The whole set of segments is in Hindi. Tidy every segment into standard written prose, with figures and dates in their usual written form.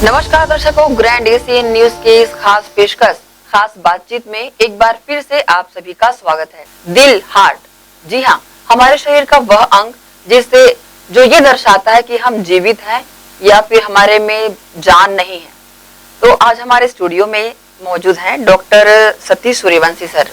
नमस्कार दर्शकों, ग्रैंड एशियन न्यूज के इस खास बातचीत में एक बार फिर से आप सभी का स्वागत है। दिल, हार्ट, जी हाँ, हमारे शरीर का वह अंग जिससे जो ये दर्शाता है कि हम जीवित हैं या फिर हमारे में जान नहीं है। तो आज हमारे स्टूडियो में मौजूद हैं डॉक्टर सतीश सूर्यवंशी सर।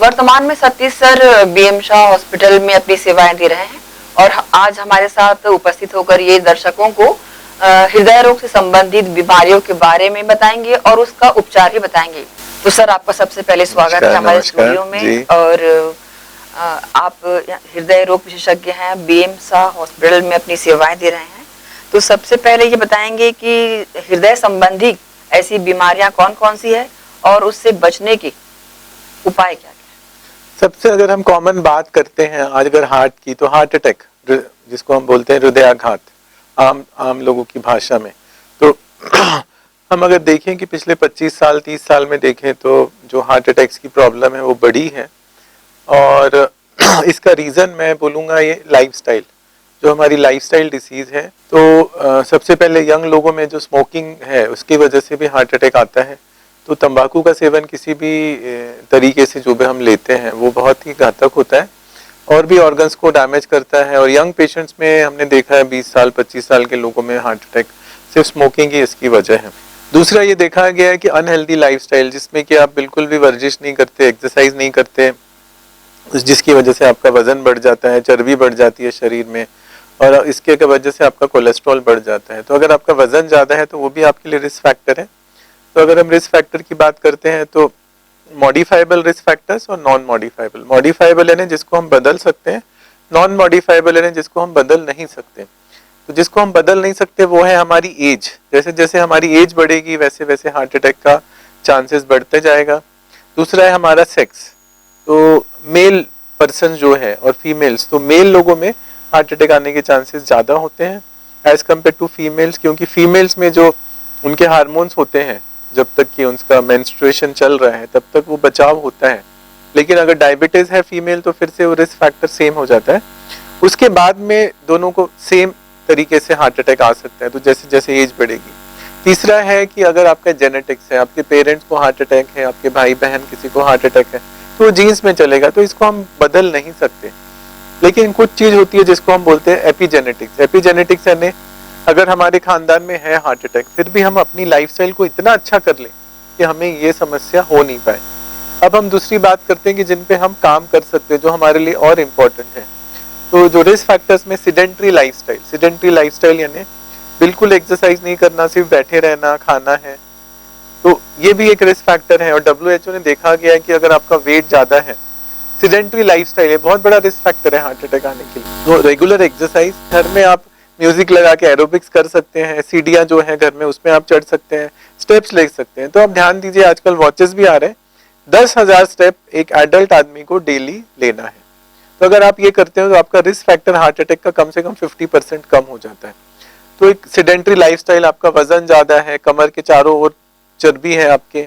वर्तमान में Satish sir BM Shah hospital में अपनी सेवाएं दे रहे हैं और आज हमारे साथ उपस्थित होकर ये दर्शकों को हृदय रोग से संबंधित बीमारियों के बारे में बताएंगे और उसका उपचार भी बताएंगे। तो सर, आपका सबसे पहले स्वागत है हमारे स्टूडियो में। और आप हृदय रोग विशेषज्ञ हैं, बीएम शाह हॉस्पिटल में अपनी सेवाएं दे रहे हैं। तो सबसे पहले ये बताएंगे कि हृदय संबंधी ऐसी बीमारियां कौन कौन सी है और उससे बचने के उपाय क्या क्या? सबसे अगर हम कॉमन बात करते हैं आज अगर हार्ट की, तो हार्ट अटैक जिसको हम बोलते हैं हृदयाघात आम लोगों की भाषा में। तो हम अगर देखें कि पिछले 25 साल 30 साल में देखें तो जो हार्ट अटैक्स की प्रॉब्लम है वो बड़ी है। और इसका रीज़न मैं बोलूँगा ये लाइफस्टाइल, जो हमारी लाइफस्टाइल डिसीज़ है। तो सबसे पहले यंग लोगों में जो स्मोकिंग है उसकी वजह से भी हार्ट अटैक आता है। तो तंबाकू का सेवन किसी भी तरीके से जो भी हम लेते हैं वो बहुत ही घातक होता है और भी ऑर्गन्स को डैमेज करता है। और यंग पेशेंट्स में हमने देखा है 20 साल 25 साल के लोगों में हार्ट अटैक सिर्फ स्मोकिंग ही इसकी वजह है। दूसरा ये देखा गया है कि अनहेल्दी लाइफस्टाइल, जिसमें कि आप बिल्कुल भी वर्जिश नहीं करते, एक्सरसाइज नहीं करते, जिसकी वजह से आपका वजन बढ़ जाता है, चर्बी बढ़ जाती है शरीर में और इसके वजह से आपका कोलेस्ट्रॉल बढ़ जाता है। तो अगर आपका वजन ज़्यादा है तो वो भी आपके लिए रिस्क फैक्टर है। तो अगर हम रिस्क फैक्टर की बात करते हैं तो मॉडिफाइबल रिस्क फैक्टर्स और नॉन मॉडिफाइबल। मॉडिफाइबल यानी जिसको हम बदल सकते हैं, नॉन मॉडिफाइबल यानी जिसको हम बदल नहीं सकते। तो जिसको हम बदल नहीं सकते वो है हमारी एज। जैसे जैसे हमारी एज बढ़ेगी वैसे वैसे हार्ट अटैक का चांसेस बढ़ते जाएगा। दूसरा है हमारा सेक्स। तो मेल पर्सन जो है और फीमेल्स, तो मेल लोगों में हार्ट अटैक आने के चांसेस ज़्यादा होते हैं एज कम्पेयर टू फीमेल्स, क्योंकि फीमेल्स में जो उनके हार्मोन्स होते हैं जब तक कि उनका मेंस्ट्रुएशन चल रहा है तब तक वो बचाव होता है। लेकिन अगर डायबिटीज है फीमेल तो फिर से वो रिस्क फैक्टर सेम हो जाता है। उसके बाद में दोनों को सेम तरीके से हार्ट अटैक आ सकता है, तो जैसे जैसे एज बढ़ेगी। तीसरा है कि अगर आपका जेनेटिक्स है, आपके पेरेंट्स को हार्ट अटैक है, आपके भाई बहन किसी को हार्ट अटैक है, तो वो जीन्स में चलेगा, तो इसको हम बदल नहीं सकते। लेकिन कुछ चीज होती है जिसको हम बोलते हैं एपिजेनेटिक्स। एपिजेनेटिक्स यानी अगर हमारे खानदान में है हार्ट अटैक फिर भी हम अपनी लाइफस्टाइल को इतना अच्छा कर लें कि हमें ये समस्या हो नहीं पाए। अब हम दूसरी बात करते हैं कि जिन पे हम काम कर सकते हैं, जो हमारे लिए और इम्पोर्टेंट है। तो जो रिस्क फैक्टर्स में सिडेंट्री लाइफस्टाइल यानी बिल्कुल एक्सरसाइज नहीं करना, सिर्फ बैठे रहना, खाना है, तो ये भी एक रिस्क फैक्टर है। और WHO ने देखा गया है कि अगर आपका वेट ज्यादा है, सिडेंट्री लाइफस्टाइल है, बहुत बड़ा रिस्क फैक्टर है हार्ट अटैक आने के लिए। तो रेगुलर एक्सरसाइज, घर में आप म्यूजिक लगा के एरोबिक्स कर सकते हैं, सीढ़ियां जो है घर में उसमें आप चढ़ सकते हैं, स्टेप्स ले सकते हैं। तो आप ध्यान दीजिए, आजकल वॉचेस भी आ रहे हैं, 10,000 स्टेप एक एडल्ट आदमी को डेली लेना है। तो अगर आप ये करते हो तो आपका रिस्क फैक्टर हार्ट अटैक का कम से कम 50% कम हो जाता है। तो एक सिडेंट्री लाइफस्टाइल, आपका वजन ज्यादा है, कमर के चारों ओर चर्बी है आपके,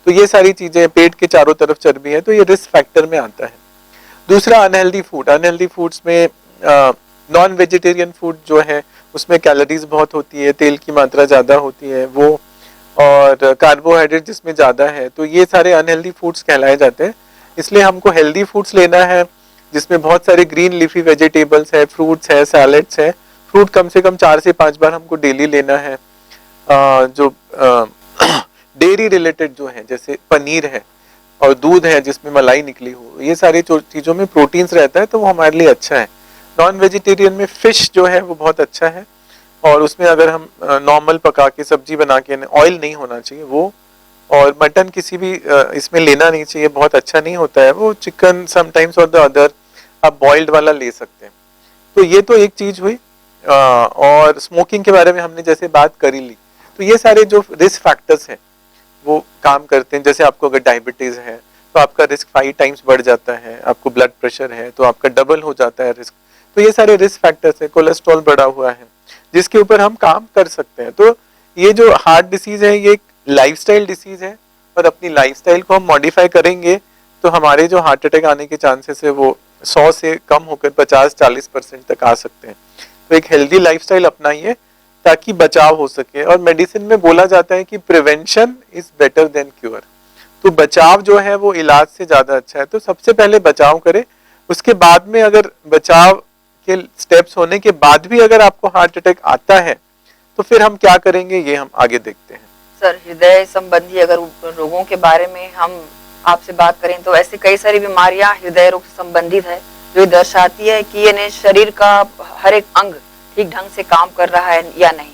तो ये सारी चीजें, पेट के चारों तरफ चर्बी है, तो ये रिस्क फैक्टर में आता है। दूसरा अनहेल्दी फूड। अनहेल्दी फूड्स में नॉन वेजिटेरियन फूड जो है उसमें कैलोरीज बहुत होती है, तेल की मात्रा ज़्यादा होती है वो, और कार्बोहाइड्रेट जिसमें ज़्यादा है, तो ये सारे अनहेल्दी फूड्स कहलाए जाते हैं। इसलिए हमको हेल्दी फूड्स लेना है जिसमें बहुत सारे ग्रीन लीफी वेजिटेबल्स है, फ्रूट्स है, सैलेड्स है। फ्रूट कम से कम 4 से 5 बार हमको डेली लेना है। जो डेयरी रिलेटेड जो है, जैसे पनीर है और दूध है जिसमें मलाई निकली हो, ये सारी चीज़ों में प्रोटीन्स रहता है, तो वो हमारे लिए अच्छा है। नॉन वेजिटेरियन में फिश जो है वो बहुत अच्छा है, और उसमें अगर हम नॉर्मल पका के सब्जी बना के, ऑयल नहीं होना चाहिए वो, और मटन किसी भी इसमें लेना नहीं चाहिए, बहुत अच्छा नहीं होता है वो। चिकन समटाइम्स और द अदर आप बॉइल्ड वाला ले सकते हैं। तो ये तो एक चीज हुई। और स्मोकिंग के बारे में हमने जैसे बात कर ही ली, तो ये सारे जो रिस्क फैक्टर्स हैं वो काम करते हैं। जैसे आपको अगर डायबिटीज है तो आपका रिस्क 5 टाइम्स बढ़ जाता है, आपको ब्लड प्रेशर है तो आपका डबल हो जाता है रिस्क। तो ये सारे रिस्क फैक्टर्स है। कोलेस्ट्रॉल बढ़ा हुआ है जिसके ऊपर हम काम कर सकते हैं। तो ये जो हार्ट डिसीज है ये एक लाइफस्टाइल डिसीज है, और अपनी लाइफस्टाइल को हम मॉडिफाई करेंगे तो हमारे जो हार्ट अटैक आने के चांसेस है वो 100 से कम होकर 50-40% तक आ सकते हैं। तो एक हेल्दी लाइफस्टाइल अपनाइए, ताकि बचाव हो सके। और मेडिसिन में बोला जाता है कि prevention is better than cure, तो बचाव जो है वो इलाज से ज्यादा अच्छा है। तो सबसे पहले बचाव करें, उसके बाद में अगर बचाव के स्टेप्स होने के बाद भी अगर आपको हार्ट अटैक आता है तो फिर हम क्या करेंगे ये हम आगे देखते हैं। सर, हृदय संबंधी अगर रोगों के बारे में हम आपसे बात करें तो ऐसी कई सारी बीमारियां हृदय रोग से संबंधित है जो दर्शाती है कि यानी शरीर का हर एक अंग ठीक ढंग से काम कर रहा है या नहीं।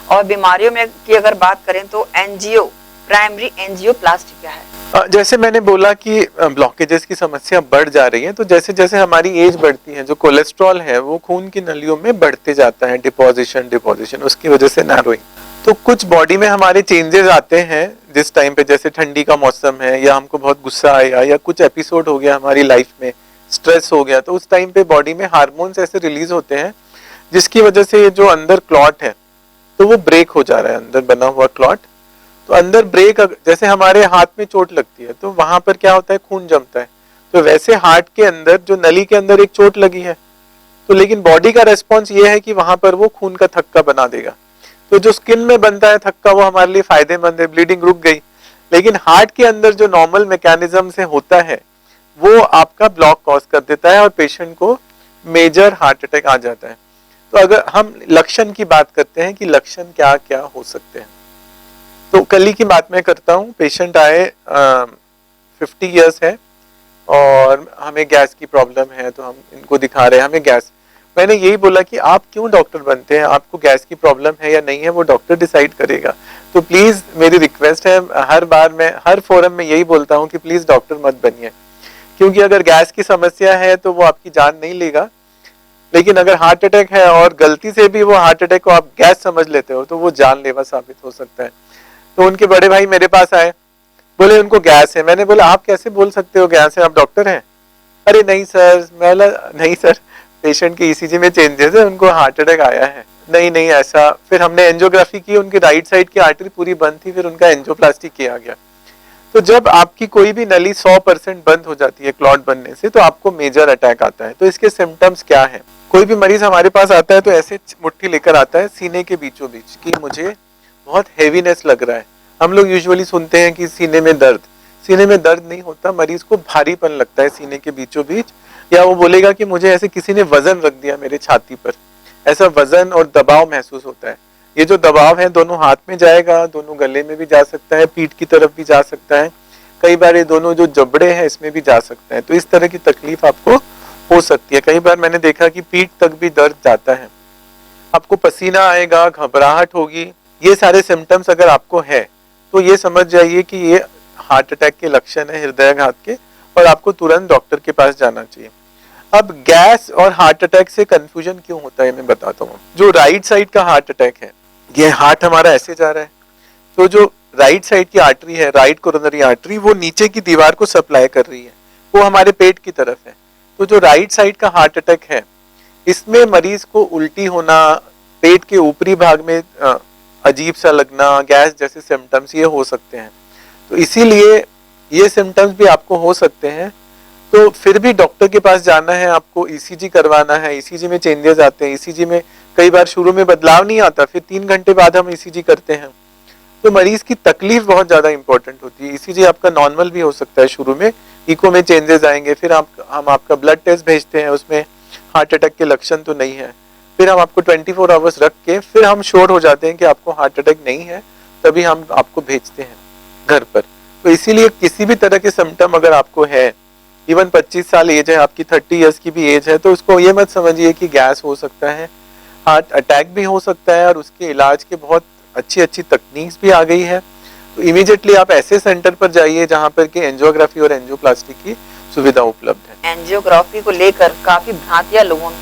और बीमारियों में की अगर बात करें तो एंजियो, प्राइमरी एंजियोप्लास्टी क्या है? जैसे मैंने बोला कि ब्लॉकेजेस की समस्या बढ़ जा रही है, तो जैसे जैसे हमारी एज बढ़ती है जो कोलेस्ट्रॉल है वो खून की नलियों में बढ़ते जाता है, डिपोजिशन उसकी वजह से नैरोइंग। तो कुछ बॉडी में हमारे चेंजेस आते हैं जिस टाइम पे, जैसे ठंडी का मौसम है या हमको बहुत गुस्सा आया या कुछ एपिसोड हो गया हमारी लाइफ में, स्ट्रेस हो गया, तो उस टाइम पे बॉडी में हार्मोन्स ऐसे रिलीज होते हैं जिसकी वजह से ये जो अंदर क्लॉट है तो वो ब्रेक हो जा रहा है, अंदर बना हुआ क्लॉट। तो अंदर ब्रेक, जैसे हमारे हाथ में चोट लगती है तो वहां पर क्या होता है, खून जमता है। तो वैसे हार्ट के अंदर जो नली के अंदर एक चोट लगी है तो लेकिन बॉडी का रेस्पॉन्स ये है कि वहां पर वो खून का थक्का बना देगा। तो जो स्किन में बनता है थक्का वो हमारे लिए फायदेमंद है, ब्लीडिंग रुक गई। लेकिन हार्ट के अंदर जो नॉर्मल मैकेनिज्म से होता है वो आपका ब्लॉक कॉज कर देता है और पेशेंट को मेजर हार्ट अटैक आ जाता है। तो अगर हम लक्षण की बात करते हैं कि लक्षण क्या क्या हो सकते हैं, तो कल ही की बात मैं करता हूँ। पेशेंट आए, 50 इयर्स है और हमें गैस की प्रॉब्लम है, तो हम इनको दिखा रहे हैं हमें गैस। मैंने यही बोला कि आप क्यों डॉक्टर बनते हैं, आपको गैस की प्रॉब्लम है या नहीं है वो डॉक्टर डिसाइड करेगा। तो प्लीज मेरी रिक्वेस्ट है, हर बार मैं हर फोरम में यही बोलता हूँ कि प्लीज डॉक्टर मत बनिए, क्योंकि अगर गैस की समस्या है तो वो आपकी जान नहीं लेगा। लेकिन अगर हार्ट अटैक है और गलती से भी वो हार्ट अटैक को आप गैस समझ लेते हो तो वो जानलेवा साबित हो सकता है। तो उनके बड़े भाई मेरे पास आए, बोले उनको गैस है। मैंने बोला आप कैसे बोल सकते हो गैस है, आप डॉक्टर हैं? अरे नहीं सर। मैं बोला नहीं सर, पेशेंट के ईसीजी में चेंजेस है, उनको हार्ट अटैक आया है। नहीं नहीं ऐसा। फिर हमने एंजियोग्राफी की, उनकी राइट साइड की आर्टरी पूरी बंद थी, फिर उनका एंजियोप्लास्टी किया गया। तो जब आपकी कोई भी नली 100% बंद हो जाती है क्लॉट बनने से तो आपको मेजर अटैक आता है। तो इसके सिम्टम्स क्या है? कोई भी मरीज हमारे पास आता है तो ऐसे मुट्ठी लेकर आता है सीने के बीचों बीच कि मुझे बहुत हेवीनेस लग रहा है। हम लोग यूजुअली सुनते हैं कि सीने में दर्द नहीं होता, मरीज को भारीपन लगता है सीने के बीचों बीच, या वो बोलेगा कि मुझे ऐसे किसी ने वजन रख दिया मेरे छाती पर, ऐसा वजन और दबाव महसूस होता है। ये जो दबाव है दोनों हाथ में जाएगा, दोनों गले में भी जा सकता है, पीठ की तरफ भी जा सकता है, कई बार ये दोनों जो जबड़े हैं इसमें भी जा सकता है। तो इस तरह की तकलीफ आपको हो सकती है। कई बार मैंने देखा कि पीठ तक भी दर्द जाता है, आपको पसीना आएगा, घबराहट होगी। ये सारे सिम्टम्स अगर आपको है तो ये समझ जाइए कि ये हार्ट अटैक के लक्षण है, हृदयाघात के, और आपको तुरंत डॉक्टर के पास जाना चाहिए। अब गैस और हार्ट अटैक से कंफ्यूजन क्यों होता है मैं बताता हूँ। जो राइट साइड का हार्ट अटैक है, ये हार्ट हमारा ऐसे जा रहा है, तो जो राइट साइड की आर्टरी है, राइट कोरोनरी आर्टरी, वो नीचे की दीवार को सप्लाई कर रही है, वो हमारे पेट की तरफ है। तो जो राइट साइड का हार्ट अटैक है इसमें मरीज को उल्टी होना, पेट के ऊपरी भाग में अजीब सा लगना, गैस जैसे सिम्टम्स ये हो सकते हैं। तो इसीलिए ये सिम्टम्स भी आपको हो सकते हैं। तो फिर भी डॉक्टर के पास जाना है, आपको ईसीजी करवाना है। ईसीजी में चेंजेस आते हैं, ईसीजी में कई बार शुरू में बदलाव नहीं आता, फिर 3 घंटे बाद हम ईसीजी करते हैं। तो मरीज की तकलीफ बहुत ज्यादा इंपॉर्टेंट होती है। ईसीजी आपका नॉर्मल भी हो सकता है शुरू में, इको में चेंजेस आएंगे, फिर हम आपका ब्लड टेस्ट भेजते हैं, उसमें हार्ट अटैक के लक्षण तो नहीं है, फिर हम आपको 24 आवर्स रख के फिर हम श्योर हो जाते हैं कि आपको हार्ट अटैक नहीं है, तभी हम आपको भेजते हैं घर पर। तो इसीलिए किसी भी तरह के सिम्टम अगर आपको है, इवन 25 साल एज है आपकी, 30 इयर्स की भी एज है, तो उसको ये मत समझिए कि गैस हो सकता है, हार्ट अटैक भी हो सकता है, और उसके इलाज के बहुत अच्छी अच्छी तकनीक्स भी आ गई है। तो इमीडिएटली आप ऐसे सेंटर पर जाइए जहाँ पर कि एंजियोग्राफी और एंजियोप्लास्टी की सुविधा उपलब्ध है। एंजियोग्राफी को लेकर काफी भ्रांतियां लोगों में।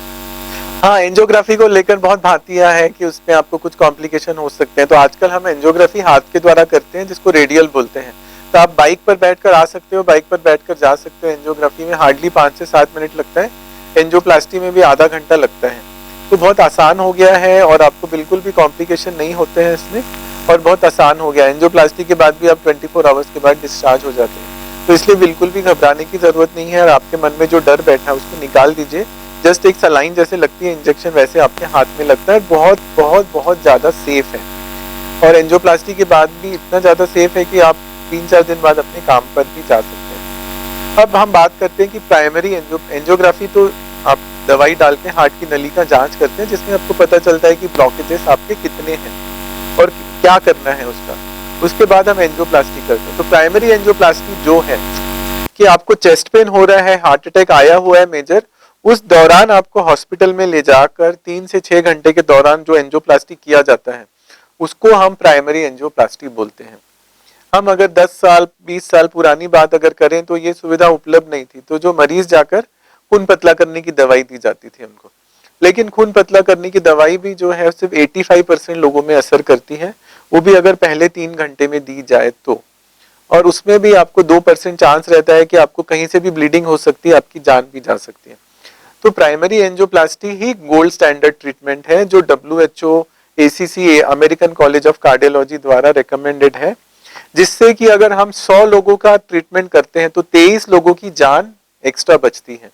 हाँ, एंजियोग्राफी को लेकर बहुत भ्रांतियां हैं कि उसमें आपको कुछ कॉम्प्लिकेशन हो सकते हैं। तो आजकल हम एंजियोग्राफी हाथ के द्वारा करते हैं जिसको रेडियल बोलते हैं। तो आप बाइक पर बैठकर आ सकते हो, बाइक पर बैठकर जा सकते हो। एंजियोग्राफी में हार्डली 5 से 7 मिनट लगता है, एंजियोप्लास्टी में भी आधा घंटा लगता है। तो बहुत आसान हो गया है और आपको बिल्कुल भी कॉम्प्लिकेशन नहीं होते हैं इसमें, और बहुत आसान हो गया। एंजियोप्लास्टी के बाद भी आप 24 आवर्स के बाद डिस्चार्ज हो जाते हैं। तो इसलिए बिल्कुल भी घबराने की जरूरत नहीं है, और आपके मन में जो डर बैठा है उसको निकाल दीजिए। जस्ट एक सलाइन जैसे लगती है इंजेक्शन, वैसे आपके हाथ में लगता है। बहुत बहुत बहुत ज्यादा सेफ है, और एंजियोप्लास्टी के बाद भी इतना ज्यादा सेफ है कि आप 3-4 दिन बाद अपने काम पर भी जा सकते हैं। अब हम बात करते हैं कि प्राइमरी एंजियोग्राफी, तो आप दवाई डाल के हार्ट की नली का जांच करते हैं, जिसमें आपको पता चलता है कि ब्लॉकेजेस आपके कितने हैं और क्या करना है उसका। उसके बाद हम एंजियोप्लास्टी करते हैं। तो प्राइमरी एंजियोप्लास्टी जो है कि आपको चेस्ट पेन हो रहा है, हार्ट अटैक आया हुआ है मेजर, उस दौरान आपको हॉस्पिटल में ले जाकर 3 से 6 घंटे के दौरान जो एंजियोप्लास्टी किया जाता है उसको हम प्राइमरी एंजियोप्लास्टी बोलते हैं। हम अगर 10 साल 20 साल पुरानी बात अगर करें तो ये सुविधा उपलब्ध नहीं थी, तो जो मरीज जाकर खून पतला करने की दवाई दी जाती थी उनको। लेकिन खून पतला करने की दवाई भी जो है सिर्फ 85% लोगों में असर करती है, वो भी अगर पहले 3 घंटे में दी जाए तो। और उसमें भी आपको 2% चांस रहता है कि आपको कहीं से भी ब्लीडिंग हो सकती है, आपकी जान भी जा सकती है। तो प्राइमरी एंजियोप्लास्टी ही गोल्ड स्टैंडर्ड ट्रीटमेंट है, जो WHO, ACC, American college of cardiology द्वारा रिकमेंडेड है, जिससे कि अगर हम 100 लोगों का ट्रीटमेंट करते हैं तो 23 लोगों की जान एक्स्ट्रा बचती है।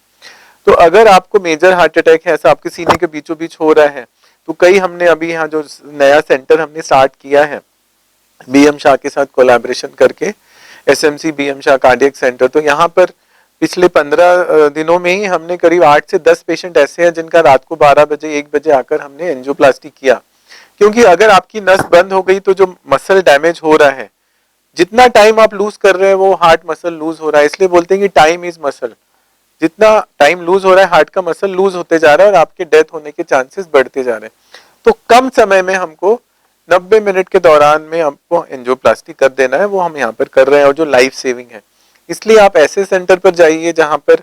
तो अगर आपको मेजर हार्ट अटैक है, ऐसा आपके सीने के बीचों बीच हो रहा है, तो कई हमने अभी यहाँ जो नया सेंटर हमने स्टार्ट किया है BM शाह के साथ कोलैबोरेशन करके, SMC BM Shah cardiac centre, तो यहाँ पर पिछले 15 दिनों में ही हमने करीब 8 से 10 पेशेंट ऐसे हैं जिनका रात को 12 बजे 1 बजे आकर हमने एंजियोप्लास्टी किया। क्योंकि अगर आपकी नस बंद हो गई तो जो मसल डैमेज हो रहा है, जितना टाइम आप लूज कर रहे हैं वो हार्ट मसल लूज हो रहा है। इसलिए बोलते हैं कि टाइम इज मसल, जितना टाइम लूज हो रहा है हार्ट का मसल लूज होते जा रहा है और आपके डेथ होने के चांसेस बढ़ते जा रहे हैं। तो कम समय में हमको 90 मिनट के दौरान में आपको एंजियोप्लास्टी कर देना है, वो हम यहाँ पर कर रहे हैं, और जो लाइफ सेविंग है। इसलिए आप ऐसे सेंटर पर जाइए जहां पर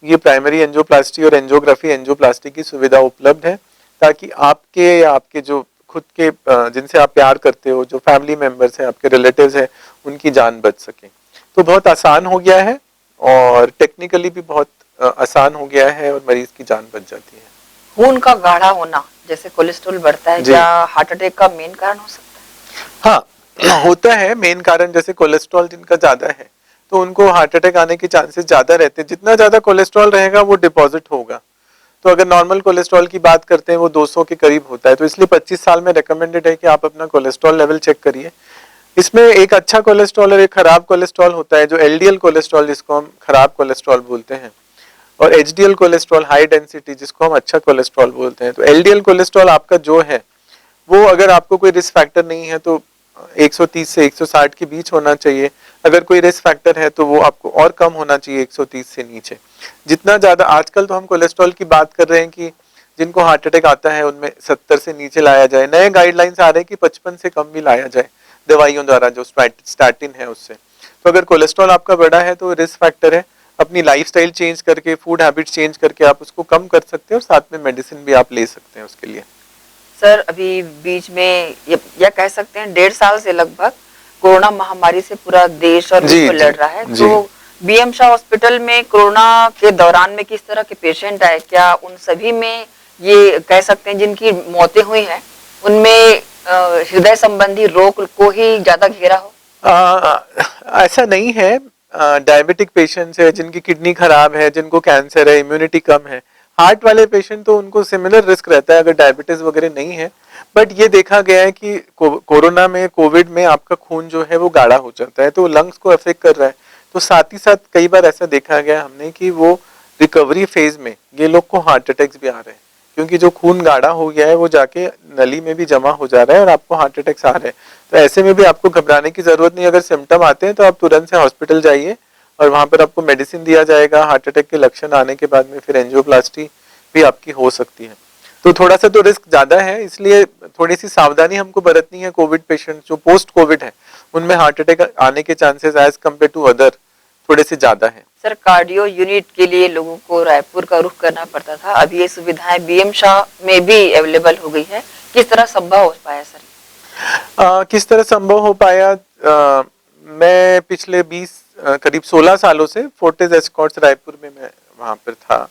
ये प्राइमरी एंजियोप्लास्टी और एंजियोग्राफी एंजियोप्लास्टी की सुविधा उपलब्ध है, ताकि आपके या आपके जो खुद के जिनसे आप प्यार करते हो, जो फैमिली मेंबर्स हैं, आपके रिलेटिव्स हैं, उनकी जान बच सके। तो बहुत आसान हो गया है और टेक्निकली भी बहुत आसान हो गया है, और मरीज की जान बच जाती है। खून का गाढ़ा होना, जैसे कोलेस्ट्रॉल बढ़ता है, क्या हार्ट अटैक का मेन कारण हो सकता है? हाँ, होता है मेन कारण। जैसे कोलेस्ट्रॉल जिनका ज्यादा है तो उनको हार्ट अटैक आने के चांसेस ज्यादा रहते हैं। जितना ज्यादा कोलेस्ट्रॉल रहेगा वो डिपॉजिट होगा। तो अगर नॉर्मल कोलेस्ट्रॉल की बात करते हैं वो 200 के करीब होता है, तो इसलिए 25 साल में रिकमेंडेड है कि आप अपना कोलेस्ट्रॉल लेवल चेक करिए। इसमें एक अच्छा कोलेस्ट्रॉल और एक खराब कोलेस्ट्रॉल होता है, जो LDL कोलेस्ट्रॉल जिसको हम खराब कोलेस्ट्रॉल बोलते हैं, और HDL कोलेस्ट्रॉल हाई डेंसिटी जिसको हम अच्छा कोलेस्ट्रॉल बोलते हैं। तो LDL कोलेस्ट्रॉल आपका जो है वो अगर आपको कोई रिस्क फैक्टर नहीं है तो 130 से 160 के बीच होना चाहिए। अगर कोई रिस्क फैक्टर है तो वो आपको और कम होना चाहिए, 130 से नीचे। जितना ज्यादा आजकल तो हम कोलेस्ट्रॉल की बात कर रहे हैं कि जिनको हार्ट अटैक आता है उनमें 70 से नीचे लाया जाए। नए गाइडलाइंस आ रहे हैं कि 55 से कम भी लाया जाए दवाइयों द्वारा, जो स्टैटिन है उससे। तो अगर कोलेस्ट्रॉल आपका बड़ा है तो रिस्क फैक्टर है, अपनी लाइफस्टाइल चेंज करके, फूड हैबिट चेंज करके आप उसको कम कर सकते हैं, और साथ में मेडिसिन भी आप ले सकते हैं उसके लिए। सर, अभी बीच में या कह सकते हैं 1.5 साल से लगभग कोरोना महामारी से पूरा देश और विश्व लड़ रहा है, तो BM शाह हॉस्पिटल में कोरोना के दौरान में किस तरह के पेशेंट आए? क्या उन सभी में ये कह सकते हैं जिनकी मौतें हुई हैं उनमें हृदय संबंधी रोग को ही ज्यादा घेरा हो? ऐसा नहीं है। डायबिटिक पेशेंट्स है, जिनकी किडनी खराब है, जिनको कैंसर है, इम्यूनिटी कम है, हार्ट वाले पेशेंट तो उनको सिमिलर रिस्क रहता है अगर डायबिटीज वगैरह नहीं है। बट ये देखा गया है कि कोरोना में, कोविड में आपका खून जो है वो गाढ़ा हो जाता है, तो लंग्स को अफेक्ट कर रहा है। तो साथ ही साथ कई बार ऐसा देखा गया हमने कि वो रिकवरी फेज में ये लोग को हार्ट अटैक्स भी आ रहे हैं, क्योंकि जो खून गाढ़ा हो गया है वो जाके नली में भी जमा हो जा रहा है और आपको हार्ट अटैक्स आ रहे हैं। तो ऐसे में भी आपको घबराने की जरूरत नहीं। अगर सिम्टम आते हैं तो आप तुरंत से हॉस्पिटल जाइए, और वहां पर आपको मेडिसिन दिया जाएगा। हार्ट अटैक के लक्षण आने के बाद में फिर एंजियोप्लास्टी भी आपकी हो सकती है। तो थोड़ा सा तो रिस्क ज्यादा है, इसलिए थोड़ी सी सावधानी हमको बरतनी है। कोविड पेशेंट जो पोस्ट कोविड है उनमें हार्ट अटैक आने के chances as compared to other थोड़े से ज्यादा है। सर, कार्डियो यूनिट के लिए लोगों को रायपुर का रुख करना पड़ता था, अभी ये सुविधाएं BM शाह में भी अवेलेबल हो गई है, किस तरह संभव हो पाया सर? किस तरह संभव हो पाया? मैं पिछले करीब 16 सालों से फोर्टिस एस्कॉर्ट्स रायपुर में मैं वहां पर था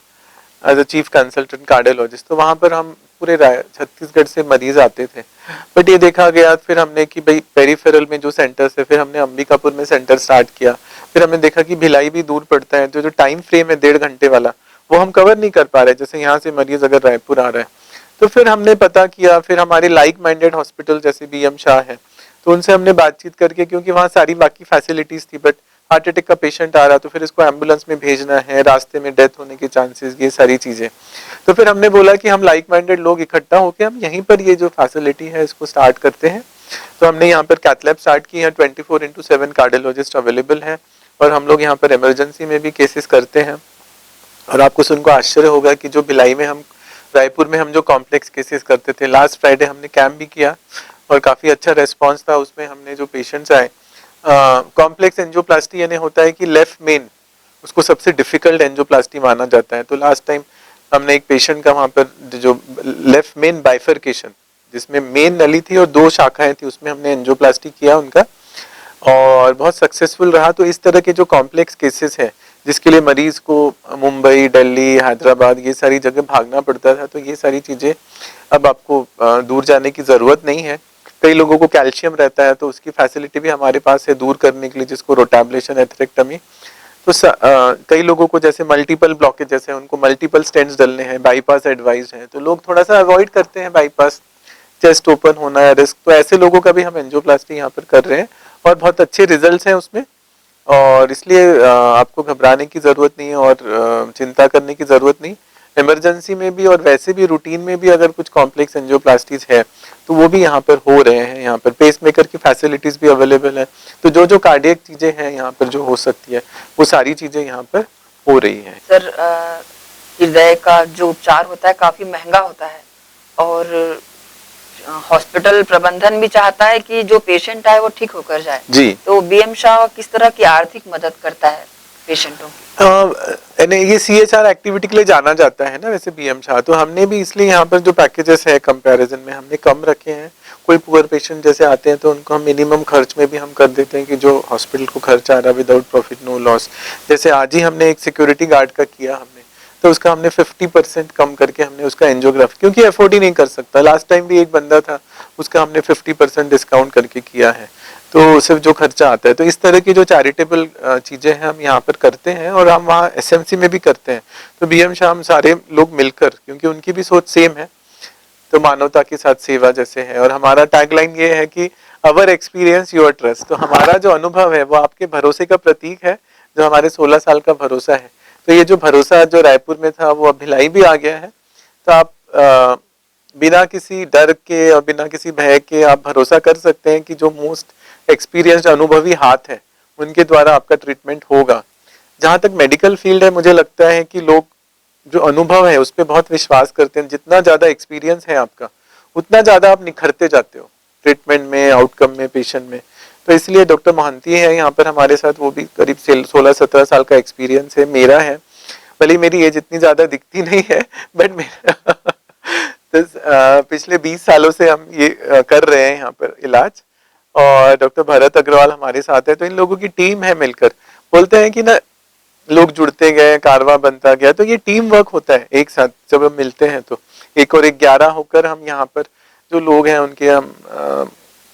as a chief consultant cardiologist. तो वहां पर हम पूरे छत्तीसगढ़ से मरीज आते थे। बट ये देखा गया फिर हमने कि भाई पेरिफेरल में जो सेंटर्स है, फिर हमने अंबिकापुर में सेंटर स्टार्ट किया। फिर हमने देखा कि भिलाई भी दूर पड़ता है, तो जो टाइम फ्रेम है 1.5 घंटे वाला वो हम कवर नहीं कर पा रहे। जैसे यहाँ से मरीज अगर रायपुर आ रहा है तो फिर हमने पता किया, फिर हमारे लाइक माइंडेड हॉस्पिटल जैसे बीएम शाह है तो उनसे हमने बातचीत करके, क्योंकि वहाँ सारी बाकी फैसिलिटीज थी, बट हार्ट अटैक का पेशेंट आ रहा तो फिर इसको एम्बुलेंस में भेजना है, रास्ते में डेथ होने के चांसेस, ये सारी चीजें। तो फिर हमने बोला कि हम लाइक माइंडेड लोग इकट्ठा होकर हम यहीं पर ये जो फैसिलिटी है इसको स्टार्ट करते हैं। तो हमने यहाँ पर कैथ लैब स्टार्ट की है, 24/7 कार्डियोलॉजिस्ट अवेलेबल है और हम लोग यहाँ पर इमरजेंसी में भी केसेस करते हैं। और आपको सुनकर आश्चर्य होगा कि जो भिलाई में हम, रायपुर में हम जो कॉम्प्लेक्स केसेस करते थे, लास्ट फ्राइडे हमने कैंप भी किया और काफी अच्छा रेस्पॉन्स था। उसमें हमने जो पेशेंट्स आए, कॉम्प्लेक्स एंजियोप्लास्टी यानी होता है कि लेफ्ट मेन, उसको सबसे डिफिकल्ट एंजियोप्लास्टी माना जाता है। तो लास्ट टाइम हमने एक पेशेंट का वहाँ पर जो लेफ्ट मेन बाइफरकेशन, जिसमें मेन नली थी और 2 शाखाएं थी, उसमें हमने एंजियोप्लास्टी किया उनका और बहुत सक्सेसफुल रहा। तो इस तरह के जो कॉम्प्लेक्स केसेस हैं जिसके लिए मरीज को मुंबई, दिल्ली, हैदराबाद ये सारी जगह भागना पड़ता था, तो ये सारी चीजें अब आपको दूर जाने की जरूरत नहीं है। कई लोगों को कैल्शियम रहता है तो उसकी फैसिलिटी भी हमारे पास है दूर करने के लिए, जिसको रोटाब्लेशन एथरेक्टमी। तो कई लोगों को जैसे मल्टीपल ब्लॉकेज जैसे उनको मल्टीपल स्टेंट्स डलने हैं, बाईपास एडवाइज्ड है, तो लोग थोड़ा सा अवॉइड करते हैं बाईपास, चेस्ट ओपन होना है रिस्क, तो ऐसे लोगों का भी हम एंजियोप्लास्टी यहाँ पर कर रहे हैं और बहुत अच्छे रिजल्ट्स हैं उसमें। और इसलिए आपको घबराने की जरूरत नहीं है और चिंता करने की जरूरत नहीं। इमरजेंसी में भी और वैसे भी रूटीन में भी अगर कुछ कॉम्प्लेक्स एंजियोप्लास्टीज है तो वो भी यहाँ पर हो रहे हैं। यहाँ पर पेसमेकर की फैसिलिटीज भी अवेलेबल है। तो जो जो कार्डियक चीजें हैं यहाँ पर जो हो सकती है वो सारी चीजें यहाँ पर हो रही हैं। सर, हृदय का जो उपचार होता है काफी महंगा होता है और हॉस्पिटल प्रबंधन भी चाहता है कि जो पेशेंट आए वो ठीक होकर जाए जी। तो बीएम शाह किस तरह की आर्थिक मदद करता है पेशेंटों की? ये CHR एक्टिविटी के लिए जाना जाता है ना वैसे बीएम शाह, तो हमने भी इसलिए यहाँ पर जो पैकेजेस है कंपैरिजन में हमने कम रखे हैं। कोई पुअर पेशेंट जैसे आते हैं तो उनको हम मिनिमम खर्च में भी हम कर देते हैं कि जो हॉस्पिटल को खर्च आ रहा है विदाउट प्रॉफिट नो लॉस। जैसे आज ही हमने एक सिक्योरिटी गार्ड का किया हमने, तो उसका हमने 50% कम करके हमने उसका एंजियोग्राफी, क्योंकि अफोर्ड ही नहीं कर सकता। लास्ट टाइम भी एक बंदा था, उसका हमने 50% डिस्काउंट करके किया है, तो सिर्फ जो खर्चा आता है। तो इस तरह की जो चैरिटेबल चीजें हैं हम यहाँ पर करते हैं और हम वहाँ SMC में भी करते हैं। तो बीएम शाह हम सारे लोग मिलकर, क्योंकि उनकी भी सोच सेम है, तो मानवता के साथ सेवा जैसे है। और हमारा टैगलाइन ये है कि अवर एक्सपीरियंस योर ट्रस्ट, तो हमारा जो अनुभव है वो आपके भरोसे का प्रतीक है, जो हमारे 16 साल का भरोसा है। तो ये जो भरोसा जो रायपुर में था वो अब भिलाई भी आ गया है। तो आप बिना किसी डर के और बिना किसी भय के आप भरोसा कर सकते हैं कि जो मोस्ट एक्सपीरियंस्ड अनुभवी हाथ है उनके द्वारा आपका ट्रीटमेंट होगा। जहां तक मेडिकल फील्ड है, मुझे लगता है कि लोग जो अनुभव है उस पर बहुत विश्वास करते हैं। जितना ज्यादा एक्सपीरियंस है आपका उतना ज्यादा आप निखरते जाते हो ट्रीटमेंट में, आउटकम में, पेशेंट में। तो इसलिए डॉक्टर मोहंती है यहाँ पर हमारे साथ, वो भी करीब 16-17 साल का एक्सपीरियंस है। मेरा है, भले मेरी एज इतनी ज्यादा दिखती नहीं है, बट मेरा तो पिछले 20 सालों से हम ये कर रहे हैं यहाँ पर इलाज। और डॉक्टर भरत अग्रवाल हमारे साथ है। तो इन लोगों की टीम है, मिलकर बोलते हैं कि ना लोग जुड़ते गए, कारवां बनता गया। तो ये टीम वर्क होता है एक साथ जब हम मिलते हैं, तो 1 और 1 11 होकर हम यहाँ पर जो लोग हैं उनके हम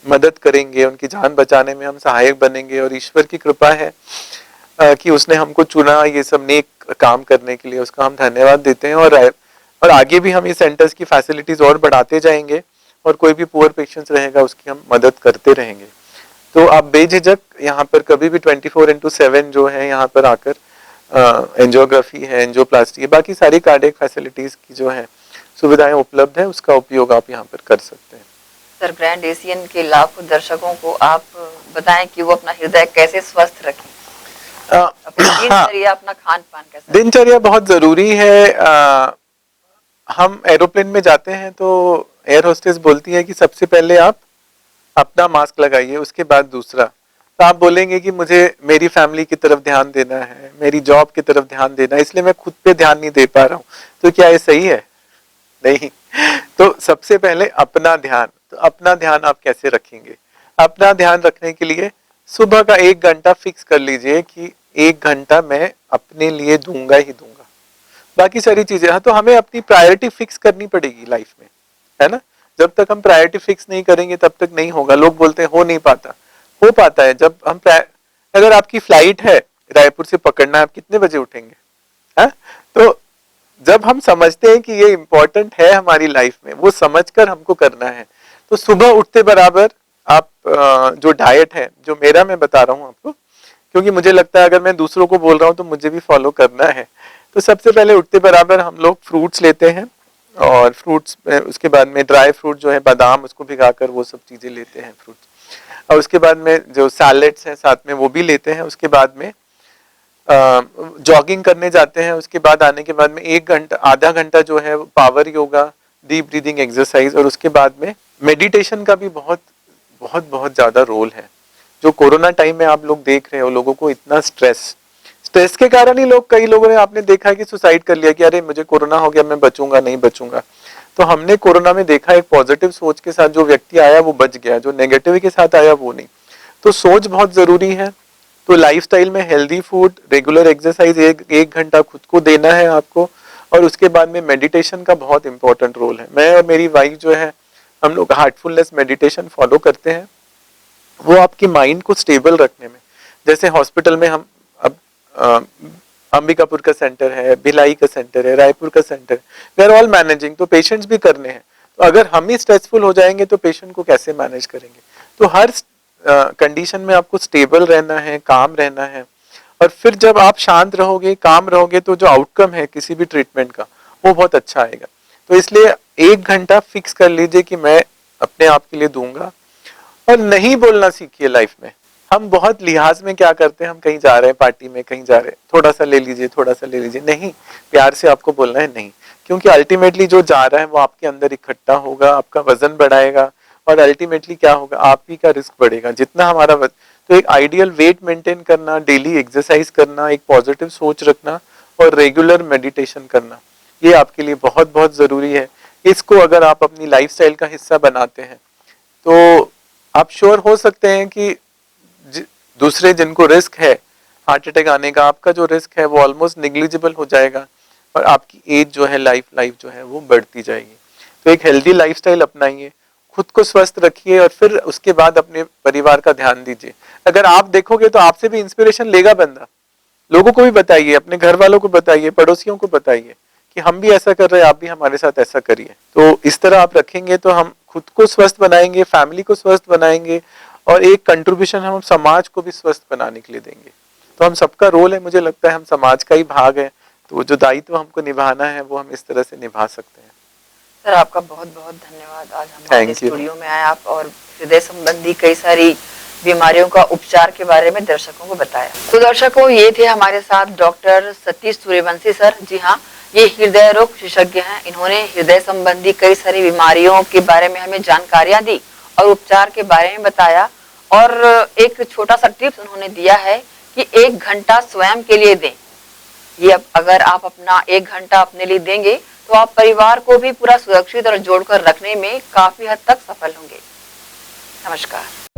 मदद करेंगे, उनकी जान बचाने में हम सहायक बनेंगे। और ईश्वर की कृपा है कि उसने हमको चुना ये सब नेक काम करने के लिए, उसका हम धन्यवाद देते हैं। और आगे भी हम ये सेंटर्स की फैसिलिटीज और बढ़ाते जाएंगे और कोई भी पुअर पेशेंट्स रहेगा उसकी हम मदद करते रहेंगे। तो आप बेझिझक यहाँ पर कभी भी 24/7 जो है यहाँ पर आकर एंजियोग्राफी है, एंजियोप्लास्टी है, बाकी सारी कार्डियक फैसिलिटीज की जो है सुविधाएं उपलब्ध है, उसका उपयोग आप यहाँ पर कर सकते हैं। सर, ग्रैंड एशियन के लाखों दर्शकों को आप बताएं कि वो अपना हृदय कैसे स्वस्थ रखें, अपनी दिनचर्या, अपना खान पान कैसा? दिनचर्या बहुत जरूरी है। हम एरोप्लेन में जाते हैं तो एयर होस्टेस बोलती है कि सबसे पहले आप अपना मास्क लगाइए, उसके बाद दूसरा। तो आप बोलेंगे कि मुझे मेरी फैमिली की तरफ ध्यान देना है, मेरी जॉब की तरफ ध्यान देना है, इसलिए मैं खुद पे ध्यान नहीं दे पा रहा हूँ। तो क्या ये सही है? नहीं। तो सबसे पहले अपना ध्यान। तो अपना ध्यान आप कैसे रखेंगे? अपना ध्यान रखने के लिए सुबह का 1 घंटा फिक्स कर लीजिए कि 1 घंटा मैं अपने लिए दूंगा ही दूंगा। बाकी सारी चीजें, हाँ, तो हमें अपनी प्रायोरिटी फिक्स करनी पड़ेगी लाइफ में, है ना। जब तक हम प्रायोरिटी फिक्स नहीं करेंगे तब तक नहीं होगा। लोग बोलते हैं हो नहीं पाता, हो पाता है। जब हम अगर आपकी फ्लाइट है रायपुर से पकड़ना है, आप कितने बजे उठेंगे? है तो जब हम समझते हैं कि ये इम्पोर्टेंट है हमारी लाइफ में, वो समझकर हमको करना है, तो सुबह उठते बराबर आप जो डाइट है, जो मेरा मैं बता रहा हूँ आपको, क्योंकि मुझे लगता है अगर मैं दूसरों को बोल रहा हूँ तो मुझे भी फॉलो करना है। तो सबसे पहले उठते बराबर हम लोग फ्रूट्स लेते हैं, और फ्रूट्स उसके बाद में ड्राई फ्रूट जो है बादाम, उसको भिगाकर वो सब चीजें लेते हैं फ्रूट्स, और उसके बाद में जो सैलेड्स हैं साथ में वो भी लेते हैं। उसके बाद में जॉगिंग करने जाते हैं, उसके बाद आने के बाद में 1 घंटा आधा घंटा जो है power yoga, deep breathing exercise, और उसके बाद में मेडिटेशन का भी बहुत बहुत बहुत ज्यादा रोल है। जो कोरोना टाइम में आप लोग देख रहे हो, लोगों को इतना स्ट्रेस के कारण ही लोग, कई लोगों ने आपने देखा है कि सुसाइड कर लिया कि अरे मुझे कोरोना हो गया, मैं बचूंगा नहीं बचूंगा। तो हमने कोरोना में देखा एक पॉजिटिव सोच के साथ जो व्यक्ति आया वो बच गया, जो नेगेटिव के साथ आया वो नहीं। तो सोच बहुत जरूरी है। तो लाइफस्टाइल में हेल्दी फूड, रेगुलर एक्सरसाइज, एक घंटा खुद को देना है आपको, और उसके बाद में मेडिटेशन का बहुत इंपॉर्टेंट रोल है। मैं और मेरी वाइफ जो है, हम लोग हार्टफुलनेस मेडिटेशन फॉलो करते हैं। वो आपकी माइंड को स्टेबल रखने में, जैसे हॉस्पिटल में हम अब अंबिकापुर का सेंटर है, भिलाई का सेंटर है, रायपुर का सेंटर है, वी आर ऑल मैनेजिंग, तो पेशेंट्स भी करने हैं। तो अगर हम ही स्ट्रेसफुल हो जाएंगे तो पेशेंट को कैसे मैनेज करेंगे। तो हर कंडीशन में आपको स्टेबल रहना है, काम रहना है, और फिर जब आप शांत रहोगे, काम रहोगे, तो जो आउटकम है किसी भी ट्रीटमेंट का वो बहुत अच्छा आएगा। तो इसलिए 1 घंटा फिक्स कर लीजिए कि मैं अपने आप के लिए दूंगा, और नहीं बोलना सीखिए लाइफ में। हम बहुत लिहाज में क्या करते हैं, हम कहीं जा रहे हैं पार्टी में, कहीं जा रहे हैं, थोड़ा सा ले लीजिए, थोड़ा सा ले लीजिए, नहीं, प्यार से आपको बोलना है नहीं, क्योंकि अल्टीमेटली जो जा रहा है वो आपके अंदर इकट्ठा होगा, आपका वजन बढ़ाएगा, और अल्टीमेटली क्या होगा, आप ही का रिस्क बढ़ेगा जितना हमारा तो एक आइडियल वेट मेंटेन करना, डेली एक्सरसाइज करना, एक पॉजिटिव सोच रखना, और रेगुलर मेडिटेशन करना, ये आपके लिए बहुत बहुत जरूरी है। इसको अगर आप अपनी लाइफस्टाइल का हिस्सा बनाते हैं तो आप श्योर हो सकते हैं कि दूसरे जिनको रिस्क है हार्ट अटैक आने का, आपका जो रिस्क है वो ऑलमोस्ट निग्लिजिबल हो जाएगा, और आपकी एज जो है, लाइफ जो है वो बढ़ती जाएगी। तो एक हेल्दी लाइफस्टाइल अपनाइए, खुद को स्वस्थ रखिए, और फिर उसके बाद अपने परिवार का ध्यान दीजिए। अगर आप देखोगे तो आपसे भी इंस्पिरेशन लेगा बंदा। लोगों को भी बताइए, अपने घर वालों को बताइए, पड़ोसियों को बताइए कि हम भी ऐसा कर रहे हैं, आप भी हमारे साथ ऐसा करिए। तो इस तरह आप रखेंगे तो हम खुद को स्वस्थ बनाएंगे, फैमिली को स्वस्थ बनाएंगे, और एक कंट्रीब्यूशन हम समाज को भी स्वस्थ बनाने के लिए देंगे। तो हम सबका रोल है, मुझे लगता है हम समाज का ही भाग है, तो जो दायित्व हमको निभाना है वो हम इस तरह से निभा सकते हैं। सर आपका बहुत बहुत धन्यवाद, आज हमारे स्टूडियो में आए आप और हृदय संबंधी कई सारी बीमारियों का उपचार के बारे में दर्शकों को बताया। तो दर्शकों, ये थे हमारे साथ डॉक्टर सतीश सूर्यवंशी सर। जी हाँ, ये हृदय रोग विशेषज्ञ हैं। इन्होंने हृदय संबंधी कई सारी बीमारियों के बारे में हमें जानकारियां दी और उपचार के बारे में बताया, और एक छोटा सा टिप्स उन्होंने दिया है कि 1 घंटा स्वयं के लिए दें। ये अगर आप अपना 1 घंटा अपने लिए देंगे तो आप परिवार को भी पूरा सुरक्षित और जोड़कर रखने में काफी हद तक सफल होंगे। नमस्कार।